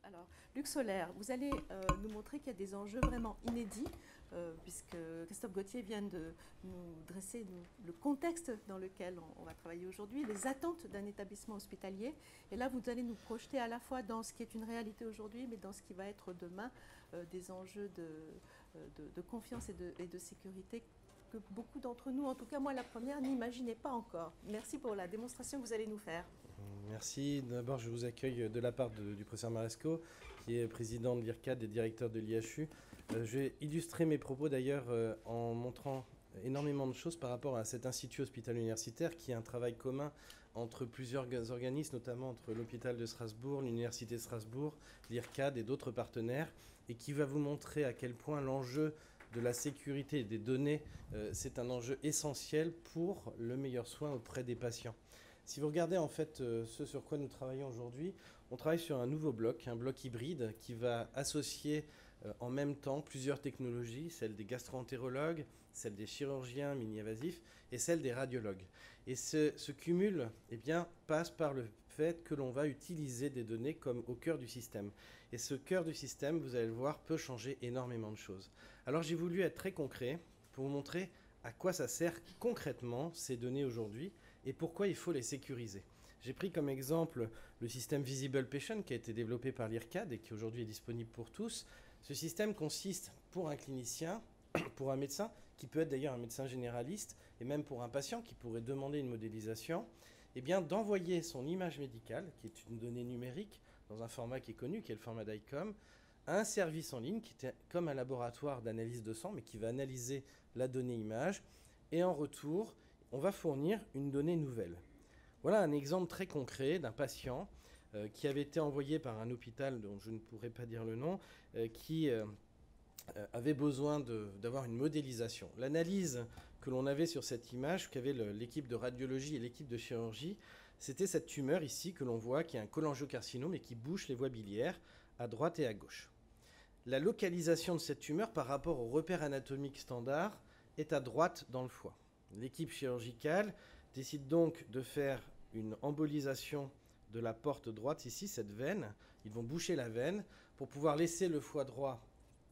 Alors, Luc Solaire, vous allez nous montrer qu'il y a des enjeux vraiment inédits, puisque Christophe Gauthier vient de nous dresser le contexte dans lequel on va travailler aujourd'hui, les attentes d'un établissement hospitalier. Et là, vous allez nous projeter à la fois dans ce qui est une réalité aujourd'hui, mais dans ce qui va être demain, des enjeux de confiance et de sécurité que beaucoup d'entre nous, en tout cas moi la première, n'imaginaient pas encore. Merci pour la démonstration que vous allez nous faire. Merci. D'abord, je vous accueille de la part du professeur Maresco, qui est président de l'IRCAD et directeur de l'IHU. Je vais illustrer mes propos d'ailleurs en montrant énormément de choses par rapport à cet institut hospitalo-universitaire qui est un travail commun entre plusieurs organismes, notamment entre l'hôpital de Strasbourg, l'université de Strasbourg, l'IRCAD et d'autres partenaires, et qui va vous montrer à quel point l'enjeu de la sécurité des données, c'est un enjeu essentiel pour le meilleur soin auprès des patients. Si vous regardez en fait ce sur quoi nous travaillons aujourd'hui, on travaille sur un nouveau bloc, un bloc hybride qui va associer en même temps plusieurs technologies, celle des gastro-entérologues, celle des chirurgiens mini-invasifs et celle des radiologues. Et ce cumul passe par le fait que l'on va utiliser des données comme au cœur du système. Et ce cœur du système, vous allez le voir, peut changer énormément de choses. Alors j'ai voulu être très concret pour vous montrer à quoi ça sert concrètement ces données aujourd'hui et pourquoi il faut les sécuriser. J'ai pris comme exemple le système Visible Patient qui a été développé par l'IRCAD et qui aujourd'hui est disponible pour tous. Ce système consiste pour un clinicien, pour un médecin, qui peut être d'ailleurs un médecin généraliste, et même pour un patient qui pourrait demander une modélisation, d'envoyer son image médicale, qui est une donnée numérique, dans un format qui est connu, qui est le format d'ICOM, à un service en ligne, qui est comme un laboratoire d'analyse de sang, mais qui va analyser la donnée image, et en retour, on va fournir une donnée nouvelle. Voilà un exemple très concret d'un patient qui avait été envoyé par un hôpital dont je ne pourrais pas dire le nom, qui avait besoin d'avoir une modélisation. L'analyse que l'on avait sur cette image, qu'avait l'équipe de radiologie et l'équipe de chirurgie, c'était cette tumeur ici que l'on voit, qui est un cholangiocarcinome et qui bouche les voies biliaires à droite et à gauche. La localisation de cette tumeur par rapport au repère anatomique standard est à droite dans le foie. L'équipe chirurgicale décide donc de faire une embolisation de la porte droite, ici, cette veine. Ils vont boucher la veine pour pouvoir laisser le foie droit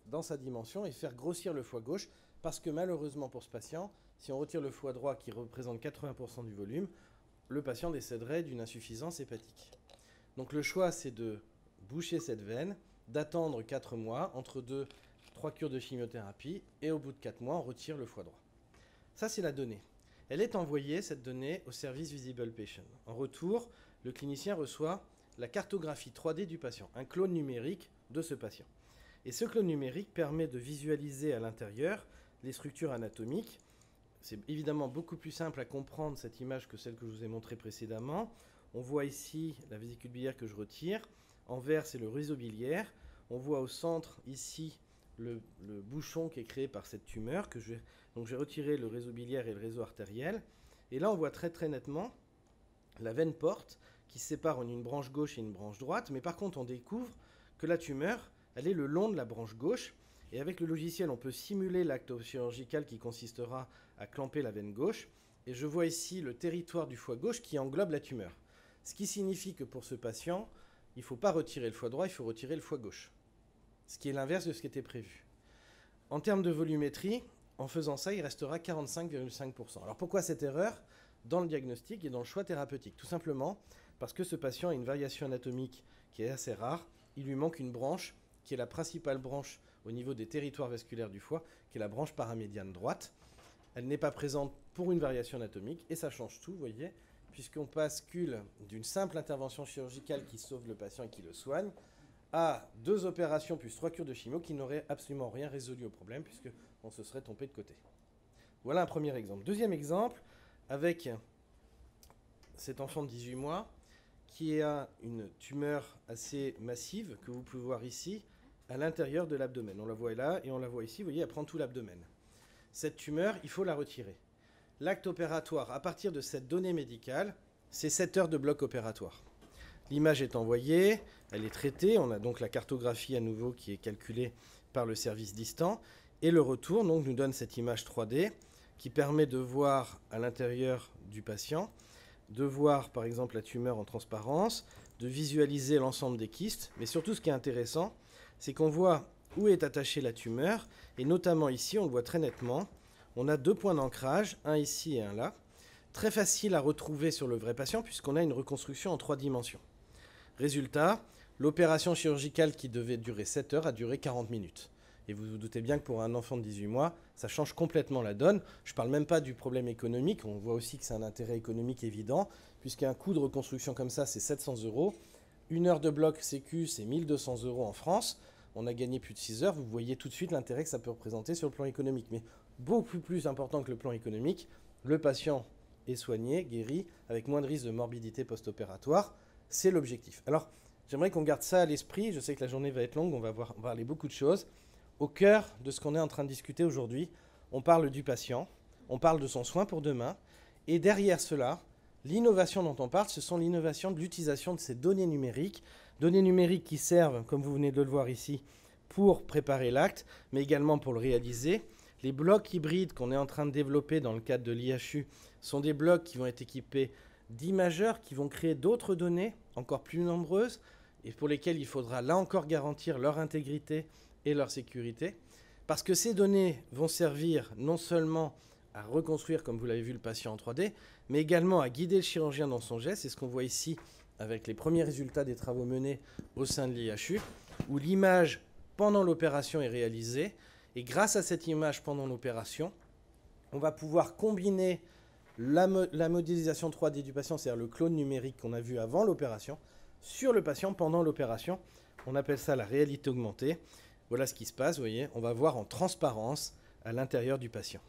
dans sa dimension et faire grossir le foie gauche, parce que malheureusement pour ce patient, si on retire le foie droit qui représente 80% du volume, le patient décéderait d'une insuffisance hépatique. Donc le choix, c'est de boucher cette veine, d'attendre 4 mois, entre 3 cures de chimiothérapie, et au bout de 4 mois, on retire le foie droit. Ça, c'est la donnée. Elle est envoyée, cette donnée, au service Visible Patient. En retour, le clinicien reçoit la cartographie 3D du patient, un clone numérique de ce patient. Et ce clone numérique permet de visualiser à l'intérieur les structures anatomiques. C'est évidemment beaucoup plus simple à comprendre cette image que celle que je vous ai montrée précédemment. On voit ici la vésicule biliaire que je retire. En vert, c'est le réseau biliaire. On voit au centre, ici, le bouchon qui est créé par cette tumeur. Donc j'ai retiré le réseau biliaire et le réseau artériel. Et là, on voit très très nettement la veine porte qui sépare en une branche gauche et une branche droite. Mais par contre, on découvre que la tumeur, elle est le long de la branche gauche. Et avec le logiciel, on peut simuler l'acte chirurgical qui consistera à clamper la veine gauche. Et je vois ici le territoire du foie gauche qui englobe la tumeur. Ce qui signifie que pour ce patient, il ne faut pas retirer le foie droit, il faut retirer le foie gauche. Ce qui est l'inverse de ce qui était prévu. En termes de volumétrie, en faisant ça, il restera 45,5%. Alors pourquoi cette erreur dans le diagnostic et dans le choix thérapeutique? Tout simplement parce que ce patient a une variation anatomique qui est assez rare. Il lui manque une branche qui est la principale branche au niveau des territoires vasculaires du foie, qui est la branche paramédiane droite. Elle n'est pas présente pour une variation anatomique et ça change tout, vous voyez, puisqu'on bascule d'une simple intervention chirurgicale qui sauve le patient et qui le soigne à 2 opérations plus 3 cures de chimio qui n'auraient absolument rien résolu au problème puisqu'on se serait trompé de côté. Voilà un premier exemple. Deuxième exemple, avec cet enfant de 18 mois qui a une tumeur assez massive que vous pouvez voir ici à l'intérieur de l'abdomen. On la voit là et on la voit ici, vous voyez, elle prend tout l'abdomen. Cette tumeur, il faut la retirer. L'acte opératoire, à partir de cette donnée médicale, c'est 7 heures de bloc opératoire. L'image est envoyée, elle est traitée, on a donc la cartographie à nouveau qui est calculée par le service distant, et le retour donc, nous donne cette image 3D qui permet de voir à l'intérieur du patient, de voir par exemple la tumeur en transparence, de visualiser l'ensemble des kystes. Mais surtout, ce qui est intéressant, c'est qu'on voit où est attachée la tumeur. Et notamment ici, on le voit très nettement. On a 2 points d'ancrage, un ici et un là. Très facile à retrouver sur le vrai patient puisqu'on a une reconstruction en 3 dimensions. Résultat, l'opération chirurgicale qui devait durer 7 heures a duré 40 minutes. Et vous vous doutez bien que pour un enfant de 18 mois, ça change complètement la donne. Je ne parle même pas du problème économique. On voit aussi que c'est un intérêt économique évident, puisqu'un coût de reconstruction comme ça, c'est 700 €. 1 heure de bloc sécu, c'est 1 200 € en France. On a gagné plus de 6 heures. Vous voyez tout de suite l'intérêt que ça peut représenter sur le plan économique. Mais beaucoup plus important que le plan économique, le patient est soigné, guéri, avec moins de risque de morbidité post-opératoire. C'est l'objectif. Alors, j'aimerais qu'on garde ça à l'esprit. Je sais que la journée va être longue, on va parler beaucoup de choses. Au cœur de ce qu'on est en train de discuter aujourd'hui, on parle du patient, on parle de son soin pour demain, et derrière cela, l'innovation dont on parle, ce sont l'innovation de l'utilisation de ces données numériques qui servent, comme vous venez de le voir ici, pour préparer l'acte, mais également pour le réaliser. Les blocs hybrides qu'on est en train de développer dans le cadre de l'IHU sont des blocs qui vont être équipés d'imageurs, qui vont créer d'autres données encore plus nombreuses, et pour lesquelles il faudra là encore garantir leur intégrité et leur sécurité, parce que ces données vont servir non seulement à reconstruire, comme vous l'avez vu, le patient en 3D, mais également à guider le chirurgien dans son geste. C'est ce qu'on voit ici avec les premiers résultats des travaux menés au sein de l'IHU, où l'image pendant l'opération est réalisée, et grâce à cette image pendant l'opération, on va pouvoir combiner la modélisation 3D du patient, c'est-à-dire le clone numérique qu'on a vu avant l'opération, sur le patient pendant l'opération. On appelle ça la réalité augmentée. Voilà ce qui se passe, vous voyez, on va voir en transparence à l'intérieur du patient.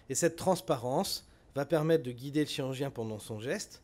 Et cette transparence va permettre de guider le chirurgien pendant son geste.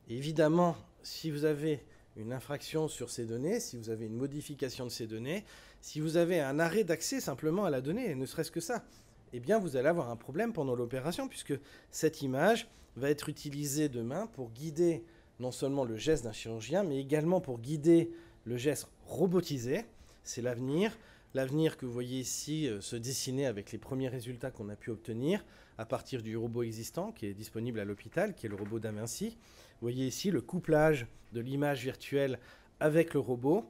Et évidemment, si vous avez une infraction sur ces données, si vous avez une modification de ces données, si vous avez un arrêt d'accès simplement à la donnée, ne serait-ce que ça, eh bien vous allez avoir un problème pendant l'opération, puisque cette image va être utilisée demain pour guider non seulement le geste d'un chirurgien, mais également pour guider le geste robotisé. C'est l'avenir. L'avenir que vous voyez ici se dessiner avec les premiers résultats qu'on a pu obtenir à partir du robot existant qui est disponible à l'hôpital, qui est le robot d'Aminci. Vous voyez ici le couplage de l'image virtuelle avec le robot,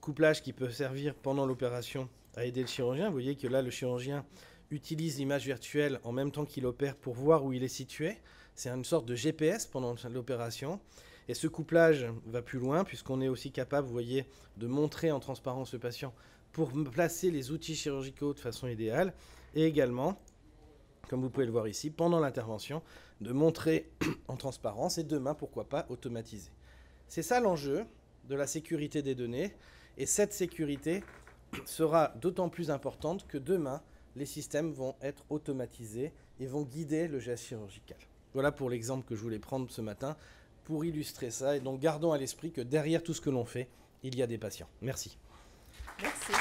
couplage qui peut servir pendant l'opération à aider le chirurgien. Vous voyez que là, le chirurgien utilise l'image virtuelle en même temps qu'il opère pour voir où il est situé. C'est une sorte de GPS pendant l'opération. Et ce couplage va plus loin puisqu'on est aussi capable, vous voyez, de montrer en transparence le patient pour placer les outils chirurgicaux de façon idéale, et également, comme vous pouvez le voir ici, pendant l'intervention, de montrer en transparence, et demain, pourquoi pas, automatiser. C'est ça l'enjeu de la sécurité des données, et cette sécurité sera d'autant plus importante que demain, les systèmes vont être automatisés et vont guider le geste chirurgical. Voilà pour l'exemple que je voulais prendre ce matin pour illustrer ça, et donc gardons à l'esprit que derrière tout ce que l'on fait, il y a des patients. Merci. Merci.